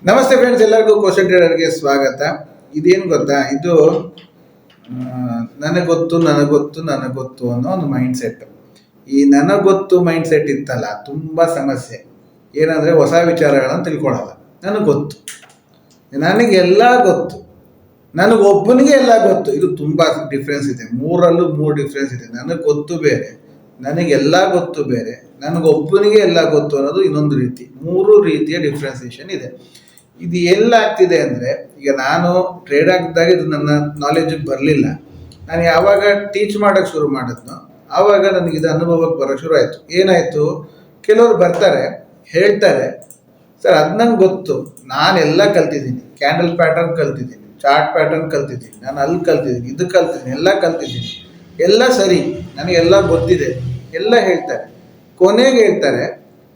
ನಮಸ್ತೆ ಫ್ರೆಂಡ್ಸ್, ಎಲ್ಲರಿಗೂ ಕ್ವಶನ್ ಟ್ರೇಡರ್ಗೆ ಸ್ವಾಗತ. ಇದೇನು ಗೊತ್ತಾ, ಇದು ನನಗೊತ್ತು ನನಗೊತ್ತು ನನಗೊತ್ತು ಅನ್ನೋ ಒಂದು ಮೈಂಡ್ ಸೆಟ್. ಈ ನನಗೊತ್ತು ಮೈಂಡ್ ಸೆಟ್ ಇತ್ತಲ್ಲ, ತುಂಬ ಸಮಸ್ಯೆ. ಏನಂದರೆ ಹೊಸ ವಿಚಾರಗಳನ್ನು ತಿಳ್ಕೊಳ್ಳಲ್ಲ. ನನಗೊತ್ತು, ನನಗೆಲ್ಲ ಗೊತ್ತು, ನನಗೊಬ್ಬನಿಗೆ ಎಲ್ಲ ಗೊತ್ತು. ಇದು ತುಂಬ ಡಿಫ್ರೆನ್ಸ್ ಇದೆ. ಮೂರಲ್ಲೂ ಮೂರು ಡಿಫ್ರೆನ್ಸ್ ಇದೆ. ನನಗೆ ಗೊತ್ತು ಬೇರೆ, ನನಗೆಲ್ಲ ಗೊತ್ತು ಬೇರೆ, ನನಗೊಬ್ಬನಿಗೆ ಎಲ್ಲ ಗೊತ್ತು ಅನ್ನೋದು ಇನ್ನೊಂದು ರೀತಿ. ಮೂರು ರೀತಿಯ ಡಿಫ್ರೆನ್ಸಿಯೇಷನ್ ಇದೆ. ಇದು ಎಲ್ಲಾಗ್ತಿದೆ ಅಂದರೆ, ಈಗ ನಾನು ಟ್ರೇಡ್ ಆಗಿದ್ದಾಗ ಇದು ನನ್ನ ನಾಲೆಜಿಗೆ ಬರಲಿಲ್ಲ. ನಾನು ಯಾವಾಗ ಟೀಚ್ ಮಾಡೋಕ್ಕೆ ಶುರು ಮಾಡಿದ್ನೋ ಆವಾಗ ನನಗೆ ಇದು ಅನುಭವಕ್ಕೆ ಬರೋಕ್ಕೆ ಶುರು ಆಯಿತು. ಏನಾಯಿತು, ಕೆಲವರು ಬರ್ತಾರೆ, ಹೇಳ್ತಾರೆ, ಸರ್ ಅದು ನಂಗೆ ಗೊತ್ತು, ನಾನೆಲ್ಲ ಕಲ್ತಿದ್ದೀನಿ, ಕ್ಯಾಂಡಲ್ ಪ್ಯಾಟರ್ನ್ ಕಲ್ತಿದ್ದೀನಿ, ಚಾರ್ಟ್ ಪ್ಯಾಟರ್ನ್ ಕಲ್ತಿದ್ದೀನಿ, ನಾನು ಅಲ್ಲಿ ಕಲ್ತಿದ್ದೀನಿ, ಇದು ಕಲ್ತಿದ್ದೀನಿ, ಎಲ್ಲ ಕಲ್ತಿದ್ದೀನಿ, ಎಲ್ಲ ಸರಿ, ನನಗೆಲ್ಲ ಗೊತ್ತಿದೆ, ಎಲ್ಲ ಹೇಳ್ತಾರೆ. ಕೊನೆಗೆ ಹೇಳ್ತಾರೆ,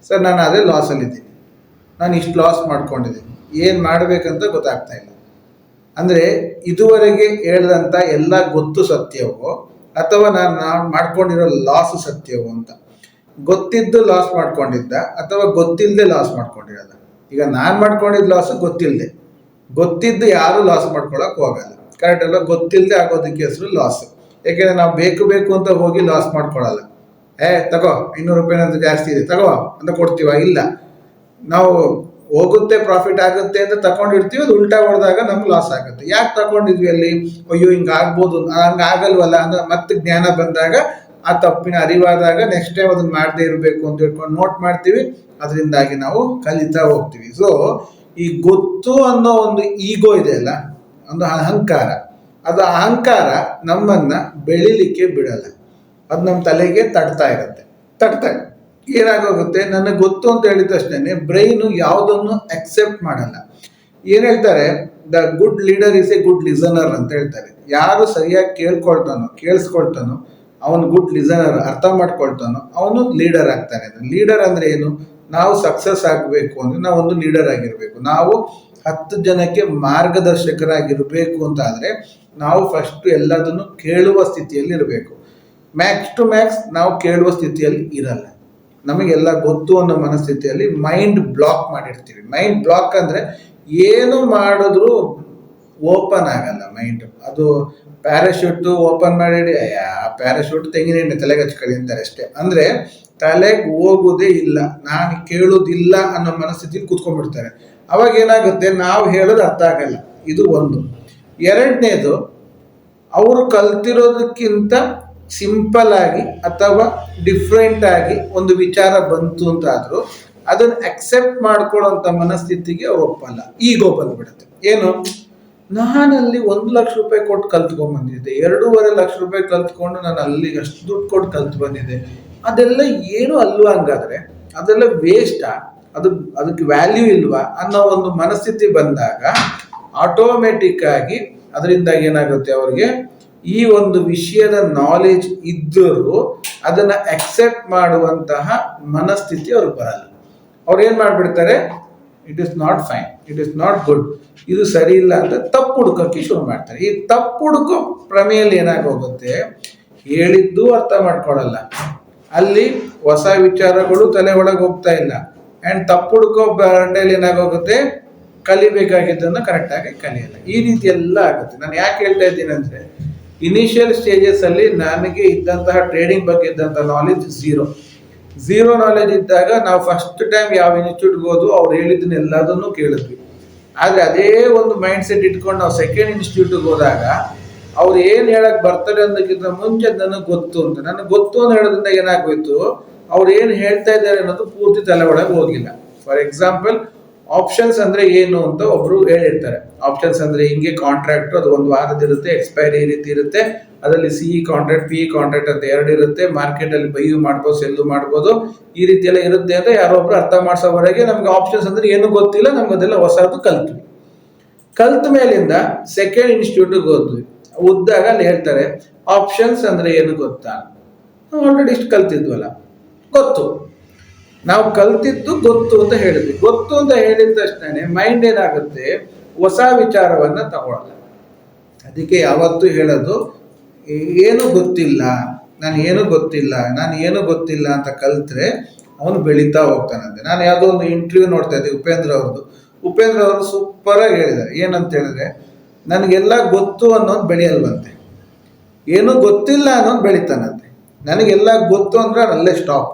ಸರ್ ನಾನು ಅದೇ ಲಾಸಲ್ಲಿದ್ದೀನಿ, ನಾನು ಇಷ್ಟು ಲಾಸ್ ಮಾಡ್ಕೊಂಡಿದ್ದೀನಿ, ಏನು ಮಾಡಬೇಕಂತ ಗೊತ್ತಾಗ್ತಾ ಇಲ್ಲ. ಅಂದರೆ ಇದುವರೆಗೆ ಹೇಳ್ದಂಥ ಎಲ್ಲ ಗೊತ್ತು ಸತ್ಯವೋ ಅಥವಾ ನಾನು ಮಾಡ್ಕೊಂಡಿರೋ ಲಾಸ್ ಸತ್ಯವೋ ಅಂತ. ಗೊತ್ತಿದ್ದು ಲಾಸ್ ಮಾಡ್ಕೊಂಡಿದ್ದ ಅಥವಾ ಗೊತ್ತಿಲ್ಲದೆ ಲಾಸ್ ಮಾಡ್ಕೊಂಡಿರೋದ? ಈಗ ನಾನು ಮಾಡ್ಕೊಂಡಿದ್ದ ಲಾಸ್ ಗೊತ್ತಿಲ್ಲದೆ, ಗೊತ್ತಿದ್ದು ಯಾರು ಲಾಸ್ ಮಾಡ್ಕೊಳಕ್ಕೆ ಹೋಗಲ್ಲ. ಕರೆಕ್ಟ್ ಅಲ್ಲ? ಗೊತ್ತಿಲ್ಲದೆ ಆಗೋದಕ್ಕೆ ಹೆಸರು ಲಾಸ್. ಯಾಕೆಂದರೆ ನಾವು ಬೇಕು ಅಂತ ಹೋಗಿ ಲಾಸ್ ಮಾಡ್ಕೊಳ್ಳಲ್ಲ. ತಗೋ 500 ರೂಪಾಯಿನಂತ ಜಾಸ್ತಿ ಇದೆ ತಗೋ ಅಂತ ಕೊಡ್ತೀವ? ಇಲ್ಲ. ನಾವು ಹೋಗುತ್ತೆ, ಪ್ರಾಫಿಟ್ ಆಗುತ್ತೆ ಅಂತ ತಗೊಂಡಿರ್ತೀವಿ, ಅದು ಉಲ್ಟಾ ಹೊಡೆದಾಗ ನಮ್ಗೆ ಲಾಸ್ ಆಗುತ್ತೆ. ಯಾಕೆ ತಗೊಂಡಿದ್ವಿ ಅಲ್ಲಿ? ಅಯ್ಯೋ ಹಿಂಗೆ ಆಗ್ಬೋದು, ಹಂಗೆ ಆಗಲ್ವಲ್ಲ ಅಂದ್ರೆ ಮತ್ತೆ ಜ್ಞಾನ ಬಂದಾಗ, ಆ ತಪ್ಪಿನ ಅರಿವಾದಾಗ ನೆಕ್ಸ್ಟ್ ಟೈಮ್ ಅದನ್ನ ಮಾಡದೇ ಇರಬೇಕು ಅಂತ ಹೇಳ್ಕೊಂಡು ನೋಟ್ ಮಾಡ್ತೀವಿ. ಅದರಿಂದಾಗಿ ನಾವು ಕಲಿತಾ ಹೋಗ್ತೀವಿ. ಸೊ ಈ ಗೊತ್ತು ಅನ್ನೋ ಒಂದು ಈಗೋ ಇದೆ ಅಲ್ಲ, ಒಂದು ಅಹಂಕಾರ, ಅದು ಅಹಂಕಾರ ನಮ್ಮನ್ನ ಬೆಳಿಲಿಕ್ಕೆ ಬಿಡಲ್ಲ. ಅದು ನಮ್ಮ ತಲೆಗೆ ತಡ್ತಾ ಇರುತ್ತೆ. ಏನಾಗೋಗುತ್ತೆ, ನನಗೆ ಗೊತ್ತು ಅಂತ ಹೇಳಿದ ತಕ್ಷಣ ಬ್ರೈನು ಯಾವುದನ್ನು ಅಕ್ಸೆಪ್ಟ್ ಮಾಡಲ್ಲ. ಏನು ಹೇಳ್ತಾರೆ, the good leader is A good listener ಅಂತ ಹೇಳ್ತಾರೆ. ಯಾರು ಸರಿಯಾಗಿ ಕೇಳಿಸ್ಕೊಳ್ತಾನೋ ಅವನು ಗುಡ್ ಲಿಸನರ್, ಅರ್ಥ ಮಾಡ್ಕೊಳ್ತಾನೋ ಅವನು ಲೀಡರ್ ಆಗ್ತಾನೆ. ಲೀಡರ್ ಅಂದರೆ ಏನು? ನಾವು ಸಕ್ಸಸ್ ಆಗಬೇಕು ಅಂದರೆ ನಾವು ಒಂದು ಲೀಡರ್ ಆಗಿರಬೇಕು. ನಾವು 10 ಜನಕ್ಕೆ ಮಾರ್ಗದರ್ಶಕರಾಗಿರಬೇಕು ಅಂತ ಆದರೆ ನಾವು ಫಸ್ಟ್ ಎಲ್ಲದನ್ನು ಕೇಳುವ ಸ್ಥಿತಿಯಲ್ಲಿ ಇರಬೇಕು. ಮ್ಯಾಕ್ಸ್ ಟು ಮ್ಯಾಕ್ಸ್ ನಾವು ಕೇಳುವ ಸ್ಥಿತಿಯಲ್ಲಿ ಇರಲ್ಲ. ನಮಗೆಲ್ಲ ಗೊತ್ತು ಅನ್ನೋ ಮನಸ್ಥಿತಿಯಲ್ಲಿ ಮೈಂಡ್ ಬ್ಲಾಕ್ ಮಾಡಿರ್ತೀವಿ. ಮೈಂಡ್ ಬ್ಲಾಕ್ ಅಂದರೆ ಏನು ಮಾಡಿದ್ರು ಓಪನ್ ಆಗಲ್ಲ ಮೈಂಡ್. ಅದು ಪ್ಯಾರಾಶೂಟು ಓಪನ್ ಮಾಡಿ ಪ್ಯಾರಾಶೂಟ್ ತೆಂಗಿನ ಎಣ್ಣೆ ತಲೆಗೆ ಹಚ್ಕೊಳ್ಳಿ ಅಂತಾರೆ ಅಷ್ಟೇ. ಅಂದರೆ ತಲೆಗೆ ಹೋಗೋದೇ ಇಲ್ಲ, ನಾನು ಕೇಳೋದಿಲ್ಲ ಅನ್ನೋ ಮನಸ್ಥಿತಿಲಿ ಕೂತ್ಕೊಂಡ್ಬಿಡ್ತಾರೆ. ಅವಾಗ ಏನಾಗುತ್ತೆ, ನಾವು ಹೇಳೋದು ಅರ್ಥ ಆಗಲ್ಲ. ಇದು ಒಂದು. ಎರಡನೇದು, ಅವರು ಕಲ್ತಿರೋದಕ್ಕಿಂತ ಸಿಂಪಲ್ ಆಗಿ ಅಥವಾ ಡಿಫ್ರೆಂಟ್ ಆಗಿ ಒಂದು ವಿಚಾರ ಬಂತು ಅಂತ ಆದರೂ ಅದನ್ನು ಅಕ್ಸೆಪ್ಟ್ ಮಾಡ್ಕೊಳ್ಳೋಂಥ ಮನಸ್ಥಿತಿಗೆ ಅವ್ರು ಒಪ್ಪಲ್ಲ. ಈಗೋ ಬಂದ್ಬಿಡುತ್ತೆ. ಏನು, ನಾನಲ್ಲಿ 1 ಲಕ್ಷ ರೂಪಾಯಿ ಕೊಟ್ಟು ಕಲ್ತ್ಕೊಂಡ್ ಬಂದಿದ್ದೆ, 2.5 ಲಕ್ಷ ರೂಪಾಯಿ ಕಲ್ತ್ಕೊಂಡು ನಾನು ಅಲ್ಲಿಗೆ ಅಷ್ಟು ದುಡ್ಡು ಕೊಟ್ಟು ಕಲ್ತು ಬಂದಿದ್ದೆ, ಅದೆಲ್ಲ ಏನು ಅಲ್ವಾ? ಹಂಗಾದ್ರೆ ಅದೆಲ್ಲ ವೇಸ್ಟಾ? ಅದಕ್ಕೆ ವ್ಯಾಲ್ಯೂ ಇಲ್ವಾ ಅನ್ನೋ ಒಂದು ಮನಸ್ಥಿತಿ ಬಂದಾಗ ಆಟೋಮೆಟಿಕ್ ಆಗಿ ಅದರಿಂದ ಏನಾಗುತ್ತೆ, ಅವ್ರಿಗೆ ಈ ಒಂದು ವಿಷಯದ ನಾಲೆಜ್ ಇದ್ದರೂ ಅದನ್ನ ಅಕ್ಸೆಪ್ಟ್ ಮಾಡುವಂತಹ ಮನಸ್ಥಿತಿ ಅವ್ರಿಗೆ ಬರಲ್ಲ. ಅವ್ರು ಏನು ಮಾಡಿಬಿಡ್ತಾರೆ, it is not fine, it is not good, ಇದು ಸರಿ ಇಲ್ಲ ಅಂತ ತಪ್ಪು ಹುಡುಕೋಕ್ಕೆ ಶುರು ಮಾಡ್ತಾರೆ. ಈ ತಪ್ಪು ಹುಡುಕೋ ಪ್ರಮೇಯಲ್ಲಿ ಏನಾಗೋಗುತ್ತೆ, ಹೇಳಿದ್ದು ಅರ್ಥ ಮಾಡ್ಕೊಳ್ಳಲ್ಲ, ಅಲ್ಲಿ ಹೊಸ ವಿಚಾರಗಳು ತಲೆ ಒಳಗೆ ಹೋಗ್ತಾ ಇಲ್ಲ. ಆ್ಯಂಡ್ ತಪ್ಪು ಹುಡುಕೋ ಬಂಡೆಯಲ್ಲಿ ಏನಾಗೋಗುತ್ತೆ, ಕಲಿಬೇಕಾಗಿದ್ದನ್ನು ಕರೆಕ್ಟಾಗಿ ಕಲಿಯಲ್ಲ. ಈ ರೀತಿ ಎಲ್ಲ ಆಗುತ್ತೆ. ನಾನು ಯಾಕೆ ಹೇಳ್ತಾ ಇದ್ದೀನಿ ಅಂದರೆ, ಇನಿಷಿಯಲ್ ಸ್ಟೇಜಸ್ ಅಲ್ಲಿ ನನಗೆ ಇದ್ದಂತಹ ಟ್ರೇಡಿಂಗ್ ಬಗ್ಗೆ ಇದ್ದಂತಹ ನಾಲೆಜ್ ಝೀರೋ ನಾಲೆಜ್ ಇದ್ದಾಗ ನಾವು ಫಸ್ಟ್ ಟೈಮ್ ಯಾವ ಇನ್ಸ್ಟಿಟ್ಯೂಟ್ಗೆ ಹೋದ್ವು ಅವ್ರು ಹೇಳಿದ್ದನ್ನ ಎಲ್ಲದನ್ನು ಕೇಳಿದ್ವಿ. ಆದರೆ ಅದೇ ಒಂದು ಮೈಂಡ್ ಸೆಟ್ ಇಟ್ಕೊಂಡು ನಾವು ಸೆಕೆಂಡ್ ಇನ್ಸ್ಟಿಟ್ಯೂಟ್ಗೆ ಹೋದಾಗ ಅವ್ರು ಏನು ಹೇಳಕ್ಕೆ ಬರ್ತಾರೆ ಅನ್ನೋದಕ್ಕಿಂತ ಮುಂಚೆ ನನಗೆ ಗೊತ್ತು ಅಂತ ಹೇಳೋದ್ರಿಂದ ಏನಾಗೋಯ್ತು, ಅವ್ರು ಏನು ಹೇಳ್ತಾ ಇದ್ದಾರೆ ಅನ್ನೋದು ಪೂರ್ತಿ ತಲೆ ಒಳಗೆ ಹೋಗಿಲ್ಲ. ಫಾರ್ ಎಕ್ಸಾಂಪಲ್, ಆಪ್ಷನ್ಸ್ ಅಂದರೆ ಏನು ಅಂತ ಒಬ್ರು ಹೇಳಿರ್ತಾರೆ. ಆಪ್ಷನ್ಸ್ ಅಂದರೆ ಹಿಂಗೆ ಕಾಂಟ್ರಾಕ್ಟ್, ಅದು 1 ವಾರದಿರುತ್ತೆ, ಎಕ್ಸ್ಪೈರಿ ಈ ರೀತಿ ಇರುತ್ತೆ, ಅದರಲ್ಲಿ CE ಕಾಂಟ್ರಾಕ್ಟ್ PE ಕಾಂಟ್ರಾಕ್ಟ್ ಅಂತ 2 ಇರುತ್ತೆ, ಮಾರ್ಕೆಟಲ್ಲಿ ಬೈಯು ಮಾಡ್ಬೋದು ಸೆಲ್ಲು ಮಾಡ್ಬೋದು, ಈ ರೀತಿ ಎಲ್ಲ ಇರುತ್ತೆ ಅಂತ ಯಾರೋ ಒಬ್ರು ಅರ್ಥ ಮಾಡಿಸೋವರೆಗೆ ನಮ್ಗೆ ಆಪ್ಷನ್ಸ್ ಅಂದರೆ ಏನು ಗೊತ್ತಿಲ್ಲ. ನಮ್ಗೆ ಅದೆಲ್ಲ ಹೊಸದು ಕಲ್ತ ಮೇಲಿಂದ ಸೆಕೆಂಡ್ ಇನ್ಸ್ಟಿಟ್ಯೂಟ್ಗೆ ಹೋದ್ವಿ. ಓದಿದಾಗ ಅಲ್ಲಿ ಹೇಳ್ತಾರೆ, ಆಪ್ಷನ್ಸ್ ಅಂದರೆ ಏನು ಗೊತ್ತಾ? ನಾವು ಆಲ್ರೆಡಿ ಇಷ್ಟು ಕಲ್ತಿದ್ವಲ್ಲ, ಗೊತ್ತು, ನಾವು ಕಲ್ತಿದ್ದು ಗೊತ್ತು ಅಂತ ಹೇಳಿದ್ವಿ. ಗೊತ್ತು ಅಂತ ಹೇಳಿದ ತಕ್ಷಣ ಮೈಂಡ್ ಏನಾಗುತ್ತೆ, ಹೊಸ ವಿಚಾರವನ್ನ ತಗೊಳ್ಳಲ್ಲ. ಅದಕ್ಕೆ ಯಾವತ್ತೂ ಹೇಳೋದು, ಏನು ಗೊತ್ತಿಲ್ಲ, ನಾನು ಏನು ಗೊತ್ತಿಲ್ಲ ಅಂತ ಕಲ್ತ್ರೆ ಅವನು ಬೆಳೀತಾ ಹೋಗ್ತಾನಂತೆ. ನಾನು ಯಾವುದೋ ಒಂದು ಇಂಟರ್ವ್ಯೂ ನೋಡ್ತಾ ಇದ್ದೆ, ಉಪೇಂದ್ರ ಅವ್ರದ್ದು. ಉಪೇಂದ್ರ ಅವರು ಸೂಪರ್ ಆಗಿ ಹೇಳಿದ್ದಾರೆ. ಏನಂತ ಹೇಳಿದ್ರೆ, ನನಗೆಲ್ಲ ಗೊತ್ತು ಅನ್ನೋದು ಬೆಳೆಯಲ್ವಂತೆ, ಏನೂ ಗೊತ್ತಿಲ್ಲ ಅನ್ನೋದು ಬೆಳಿತಾನಂತೆ. ನನಗೆಲ್ಲ ಗೊತ್ತು ಅಂದ್ರೆ ಅಲ್ಲೇ ಸ್ಟಾಪ್.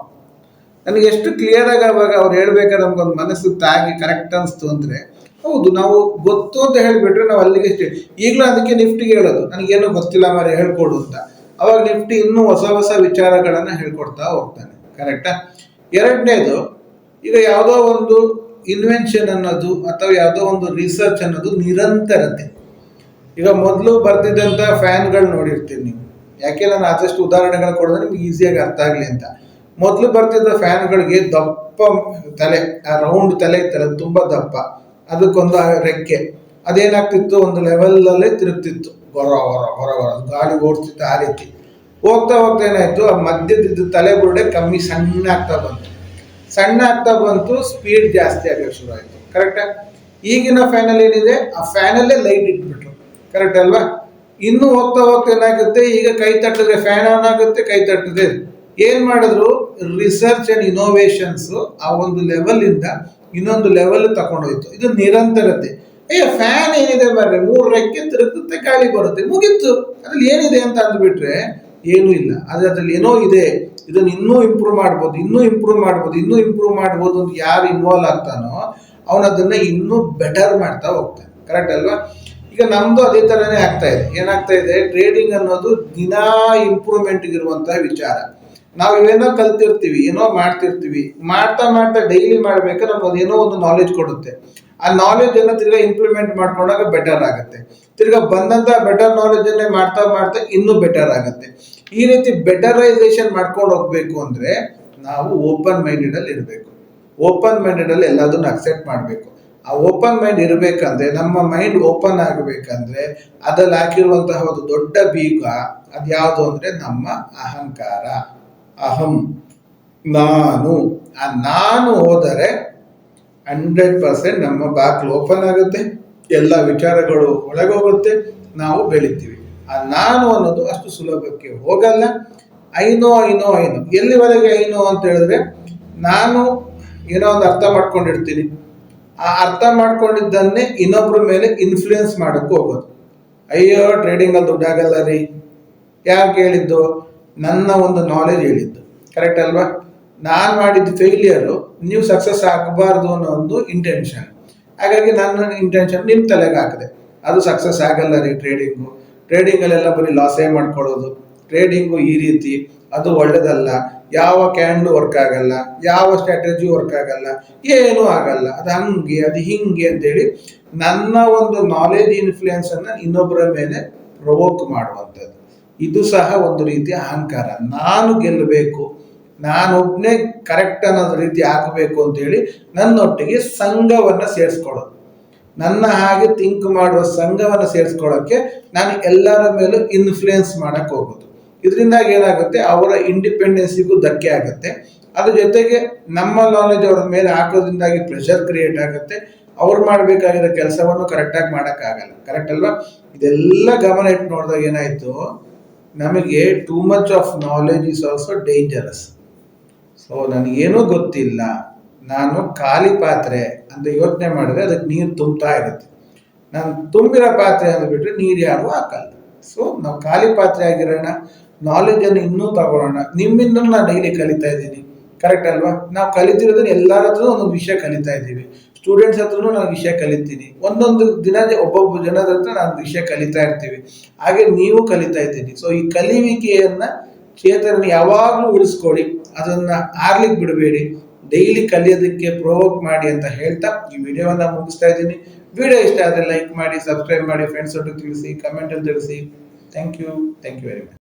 ನನಗೆ ಎಷ್ಟು ಕ್ಲಿಯರ್ ಆಗಿ ಅವಾಗ ಅವ್ರು ಹೇಳ್ಬೇಕಾದ್ರೆ ನಮ್ಗೊಂದು ಮನಸ್ಸು ತಾಗಿ ಕರೆಕ್ಟ್ ಅನಿಸ್ತು ಅಂದರೆ, ಹೌದು ನಾವು ಗೊತ್ತು ಅಂತ ಹೇಳಿಬಿಟ್ರೆ ನಾವು ಅಲ್ಲಿಗೆ ಇಷ್ಟೇ. ಈಗಲೂ ಅದಕ್ಕೆ ನಿಫ್ಟಿಗೆ ಹೇಳೋದು, ನನಗೇನು ಗೊತ್ತಿಲ್ಲ ಮಾರೆ ಹೇಳ್ಕೊಡು ಅಂತ. ಅವಾಗ ನಿಫ್ಟಿ ಇನ್ನೂ ಹೊಸ ಹೊಸ ವಿಚಾರಗಳನ್ನು ಹೇಳ್ಕೊಡ್ತಾ ಹೋಗ್ತಾನೆ. ಕರೆಕ್ಟಾ? ಎರಡನೇದು, ಈಗ ಯಾವುದೋ ಒಂದು ಇನ್ವೆನ್ಷನ್ ಅನ್ನೋದು ಅಥವಾ ಯಾವುದೋ ಒಂದು ರಿಸರ್ಚ್ ಅನ್ನೋದು ನಿರಂತರತೆ. ಈಗ ಮೊದಲು ಬರ್ತಿದ್ದಂಥ ಫ್ಯಾನ್ಗಳು ನೋಡಿರ್ತೀರಿ ನೀವು. ಯಾಕೆ ನಾನು ಆದಷ್ಟು ಉದಾಹರಣೆಗಳು ಕೊಡಿದ್ರೆ ನಿಮ್ಗೆ ಈಸಿಯಾಗಿ ಅರ್ಥ ಆಗಲಿ ಅಂತ. ಮೊದಲು ಬರ್ತಿದ್ದ ಫ್ಯಾನ್ಗಳಿಗೆ ದಪ್ಪ ತಲೆ, ಆ ರೌಂಡ್ ತಲೆ ಇತ್ತಲ್ಲ, ತುಂಬ ದಪ್ಪ, ಅದಕ್ಕೊಂದು ರೆಕ್ಕೆ. ಅದೇನಾಗ್ತಿತ್ತು, ಒಂದು ಲೆವೆಲಲ್ಲೇ ತಿರುಗ್ತಿತ್ತು, ಹೊರ ಹೊರ ಹೊರ ಹೊರ ಗಾಳಿ ಓಡಿಸ್ತಿತ್ತು. ಆ ರೀತಿ ಹೋಗ್ತಾ ಹೋಗ್ತಾ ಏನಾಯ್ತು, ಆ ಮಧ್ಯದ ತಲೆ ಬುರುಡೆ ಕಮ್ಮಿ ಸಣ್ಣ ಆಗ್ತಾ ಬಂತು. ಸಣ್ಣ ಆಗ್ತಾ ಬಂತು, ಸ್ಪೀಡ್ ಜಾಸ್ತಿ ಆಗೋಕ್ಕೆ ಶುರು ಆಯಿತು. ಕರೆಕ್ಟಾ? ಈಗಿನ ಫ್ಯಾನಲ್ಲಿ ಏನಿದೆ, ಆ ಫ್ಯಾನಲ್ಲೇ ಲೈಟ್ ಇಟ್ಬಿಟ್ರು. ಕರೆಕ್ಟ್ ಅಲ್ವಾ? ಇನ್ನೂ ಹೋಗ್ತಾ ಹೋಗ್ತಾ ಏನಾಗುತ್ತೆ, ಈಗ ಕೈ ತಟ್ಟಿದ್ರೆ ಫ್ಯಾನ್ ಆನ್ ಆಗುತ್ತೆ, ಕೈ ತಟ್ಟಿದ್ರೆ ಏನ್ ಮಾಡಿದ್ರು, ರಿಸರ್ಚ್ ಅಂಡ್ ಇನೋವೇಷನ್ಸ್ ಆ ಒಂದು ಲೆವೆಲ್ ಇಂದ ಇನ್ನೊಂದು ಲೆವೆಲ್ ತಗೊಂಡೋಯ್ತು. ಇದು ನಿರಂತರತೆ. ಫ್ಯಾನ್ ಏನಿದೆ ಬರ್ರಿ, 3 ರೆಕ್ಕೆ ತಿರುಗುತ್ತೆ, ಗಾಳಿ ಬರುತ್ತೆ, ಮುಗೀತು. ಅದ್ರಲ್ಲಿ ಏನಿದೆ ಅಂತ ಅಂದ್ಬಿಟ್ರೆ ಏನೂ ಇಲ್ಲ. ಅದ್ರಲ್ಲಿ ಏನೋ ಇದೆ, ಇದನ್ನ ಇನ್ನೂ ಇಂಪ್ರೂವ್ ಮಾಡ್ಬೋದು, ಇನ್ನೂ ಇಂಪ್ರೂವ್ ಮಾಡ್ಬೋದು, ಇನ್ನೂ ಇಂಪ್ರೂವ್ ಮಾಡ್ಬೋದು ಅಂತ ಯಾರು ಇನ್ವಾಲ್ವ್ ಆಗ್ತಾನೋ ಅವನು ಅದನ್ನ ಇನ್ನೂ ಬೆಟರ್ ಮಾಡ್ತಾ ಹೋಗ್ತಾನೆ. ಕರೆಕ್ಟ್ ಅಲ್ವಾ? ಈಗ ನಮ್ದು ಅದೇ ತರನೇ ಆಗ್ತಾ ಇದೆ. ಏನಾಗ್ತಾ ಇದೆ, ಟ್ರೇಡಿಂಗ್ ಅನ್ನೋದು ದಿನಾ ಇಂಪ್ರೂವ್ಮೆಂಟ್ ಇರುವಂತಹ ವಿಚಾರ. ನಾವು ಇವೇನೋ ಕಲ್ತಿರ್ತೀವಿ, ಏನೋ ಮಾಡ್ತಿರ್ತೀವಿ, ಮಾಡ್ತಾ ಮಾಡ್ತಾ ಡೈಲಿ ಮಾಡ್ಬೇಕಾದ್ರೆ ನಮ್ಗೆ ಅದೇನೋ ಒಂದು ನಾಲೆಜ್ ಕೊಡುತ್ತೆ. ಆ ನಾಲೆಜ್ ಅನ್ನ ತಿರ್ಗಾ ಇಂಪ್ಲಿಮೆಂಟ್ ಮಾಡ್ಕೊಂಡಾಗ ಬೆಟರ್ ಆಗುತ್ತೆ. ತಿರ್ಗಾ ಬಂದಂತ ಬೆಟರ್ ನಾಲೆಜ್ ಅನ್ನೇ ಮಾಡ್ತಾ ಮಾಡ್ತಾ ಇನ್ನೂ ಬೆಟರ್ ಆಗುತ್ತೆ. ಈ ರೀತಿ ಬೆಟರೈಸೇಷನ್ ಮಾಡ್ಕೊಂಡು ಹೋಗ್ಬೇಕು ಅಂದ್ರೆ ನಾವು ಓಪನ್ ಮೈಂಡೆಡ್ ಅಲ್ಲಿ ಇರಬೇಕು. ಓಪನ್ ಮೈಂಡೆಡ್ ಅಲ್ಲಿ ಎಲ್ಲದನ್ನು ಅಕ್ಸೆಪ್ಟ್ ಮಾಡಬೇಕು. ಆ ಓಪನ್ ಮೈಂಡ್ ಇರಬೇಕಂದ್ರೆ, ನಮ್ಮ ಮೈಂಡ್ ಓಪನ್ ಆಗಬೇಕಂದ್ರೆ ಅದ್ರಲ್ಲಿ ಹಾಕಿರುವಂತಹ ಒಂದು ದೊಡ್ಡ ಬೀಗ ಅದ್ಯಾವುದು ಅಂದ್ರೆ ನಮ್ಮ ಅಹಂಕಾರ, ಅಹಂ, ನಾನು. ಆ ನಾನು ಹೋದರೆ 100% ನಮ್ಮ ಬಾಕ್ಲು ಓಪನ್ ಆಗುತ್ತೆ, ಎಲ್ಲ ವಿಚಾರಗಳು ಒಳಗೋಗುತ್ತೆ, ನಾವು ಬೆಳಿತೀವಿ. ಆ ನಾನು ಅನ್ನೋದು ಅಷ್ಟು ಸುಲಭಕ್ಕೆ ಹೋಗಲ್ಲ. ಐನೋ ಎಲ್ಲಿವರೆಗೆ ಐನೋ ಅಂತ ಹೇಳಿದ್ರೆ, ನಾನು ಏನೋ ಒಂದು ಅರ್ಥ ಮಾಡ್ಕೊಂಡಿರ್ತೀನಿ, ಆ ಅರ್ಥ ಮಾಡ್ಕೊಂಡಿದ್ದನ್ನೇ ಇನ್ನೊಬ್ಬರ ಮೇಲೆ ಇನ್ಫ್ಲೂಯೆನ್ಸ್ ಮಾಡಕ್ಕೆ ಹೋಗೋದು. ಅಯ್ಯೋ ಟ್ರೇಡಿಂಗ್ ಅಲ್ಲಿ ದುಡ್ಡಾಗಲ್ಲ ರೀ, ಯಾಕೆ ಹೇಳಿದ್ದು, ನನ್ನ ಒಂದು ನಾಲೆಜ್ ಹೇಳಿದ್ದು. ಕರೆಕ್ಟ್ ಅಲ್ವಾ? ನಾನು ಮಾಡಿದ ಫೇಲಿಯರು ನೀವು ಸಕ್ಸಸ್ ಆಗಬಾರ್ದು ಅನ್ನೋ ಒಂದು ಇಂಟೆನ್ಷನ್. ಹಾಗಾಗಿ ನನ್ನ ಇಂಟೆನ್ಷನ್ ನಿಮ್ಮ ತಲೆಗೆ ಹಾಕಿದೆ, ಅದು ಸಕ್ಸಸ್ ಆಗಲ್ಲ ರೀ ಟ್ರೇಡಿಂಗಲ್ಲೆಲ್ಲ ಬರೀ ಲಾಸೇ ಮಾಡ್ಕೊಳ್ಳೋದು, ಟ್ರೇಡಿಂಗು ಈ ರೀತಿ, ಅದು ಒಳ್ಳೇದಲ್ಲ, ಯಾವ ಕ್ಯಾಂಡ್ಲು ವರ್ಕ್ ಆಗಲ್ಲ, ಯಾವ ಸ್ಟ್ರಾಟಜಿ ವರ್ಕ್ ಆಗಲ್ಲ, ಏನೂ ಆಗಲ್ಲ, ಅದು ಹಂಗೆ ಅದು ಹಿಂಗೆ ಅಂತೇಳಿ ನನ್ನ ಒಂದು ನಾಲೆಜ್ ಇನ್ಫ್ಲೂಯೆನ್ಸ್ ಅನ್ನ ಇನ್ನೊಬ್ಬರ ಮೇಲೆ ಪ್ರವೋಕ್ ಮಾಡುವಂಥದ್ದು. ಇದು ಸಹ ಒಂದು ರೀತಿಯ ಅಹಂಕಾರ. ನಾನು ಗೆಲ್ಲಬೇಕು, ನಾನೊಬ್ಬನೇ ಕರೆಕ್ಟ್ ಅನ್ನೋದು ರೀತಿ ಆಗಬೇಕು ಅಂತೇಳಿ ನನ್ನೊಟ್ಟಿಗೆ ಸಂಘವನ್ನು ಸೇರಿಸ್ಕೊಳ್ಳೋದು, ನನ್ನ ಹಾಗೆ ಥಿಂಕ್ ಮಾಡುವ ಸಂಘವನ್ನು ಸೇರಿಸ್ಕೊಳ್ಳೋಕ್ಕೆ ನಾನು ಎಲ್ಲರ ಮೇಲೂ ಇನ್ಫ್ಲೂಯೆನ್ಸ್ ಮಾಡಕ್ಕೆ ಹೋಗೋದು. ಇದರಿಂದಾಗಿ ಏನಾಗುತ್ತೆ, ಅವರ ಇಂಡಿಪೆಂಡೆನ್ಸಿಗೂ ಧಕ್ಕೆ ಆಗುತ್ತೆ. ಅದ್ರ ಜೊತೆಗೆ ನಮ್ಮ ನಾಲೆಜ್ ಅವರ ಮೇಲೆ ಹಾಕೋದ್ರಿಂದಾಗಿ ಪ್ರೆಷರ್ ಕ್ರಿಯೇಟ್ ಆಗುತ್ತೆ. ಅವ್ರು ಮಾಡಬೇಕಾಗಿರೋ ಕೆಲಸವನ್ನು ಕರೆಕ್ಟಾಗಿ ಮಾಡೋಕ್ಕಾಗಲ್ಲ. ಕರೆಕ್ಟ್ ಅಲ್ವಾ? ಇದೆಲ್ಲ ಗಮನ ಇಟ್ಟು ನೋಡಿದಾಗ ಏನಾಯಿತು, ನಮಗೆ too much of knowledge is also dangerous. So ನನಗೇನೂ ಗೊತ್ತಿಲ್ಲ, ನಾನು ಖಾಲಿ ಪಾತ್ರೆ ಅಂತ ಯೋಚನೆ ಮಾಡಿದ್ರೆ ಅದಕ್ಕೆ ನೀರು ತುಂಬ್ತಾ ಇರುತ್ತೆ. ನಾನು ತುಂಬಿರೋ ಪಾತ್ರೆ ಅಂದ್ಬಿಟ್ರೆ ನೀರು ಯಾರು ಹಾಕಲ್ಲ. ಸೊ ನಾವು ಖಾಲಿ ಪಾತ್ರೆ ಆಗಿರೋಣ, ನಾಲೆಜನ್ನು ಇನ್ನೂ ತಗೊಳ್ಳೋಣ. ನಿಮ್ಮಿಂದ ನಾನು ಡೈಲಿ ಕಲಿತಾ ಇದ್ದೀನಿ. ಕರೆಕ್ಟ್ ಅಲ್ವಾ? ನಾವು ಕಲಿತಿರೋದನ್ನ ಎಲ್ಲರ ಹತ್ರ ಒಂದೊಂದು ವಿಷಯ ಕಲಿತಾ ಇದ್ದೀವಿ. ಸ್ಟೂಡೆಂಟ್ಸ್ ಹತ್ರನೂ ನಾನು ವಿಷಯ ಕಲಿತೀನಿ. ಒಂದೊಂದು ದಿನ ಒಬ್ಬೊಬ್ಬ ಜನದ ಹತ್ರ ನಾನು ವಿಷಯ ಕಲಿತಾ ಇರ್ತೀವಿ. ಹಾಗೆ ನೀವು ಕಲಿತಾ ಇದ್ದೀನಿ. ಸೊ ಈ ಕಲಿವಿಕೆಯನ್ನ ಚೇತನ ಯಾವಾಗಲೂ ಉಳಿಸ್ಕೊಳ್ಳಿ, ಅದನ್ನ ಆರ್ಲಿಕ್ಕೆ ಬಿಡಬೇಡಿ, ಡೈಲಿ ಕಲಿಯೋದಕ್ಕೆ ಪ್ರೊವೋಕ್ ಮಾಡಿ ಅಂತ ಹೇಳ್ತಾ ಈ ವಿಡಿಯೋವನ್ನ ಮುಗಿಸ್ತಾ ಇದ್ದೀನಿ. ವಿಡಿಯೋ ಇಷ್ಟ ಆದರೆ ಲೈಕ್ ಮಾಡಿ, ಸಬ್ಸ್ಕ್ರೈಬ್ ಮಾಡಿ, ಫ್ರೆಂಡ್ಸ್ ಒಟ್ಟಿಗೆ ತಿಳಿಸಿ, ಕಮೆಂಟಲ್ಲಿ ತಿಳಿಸಿ. Thank you very much.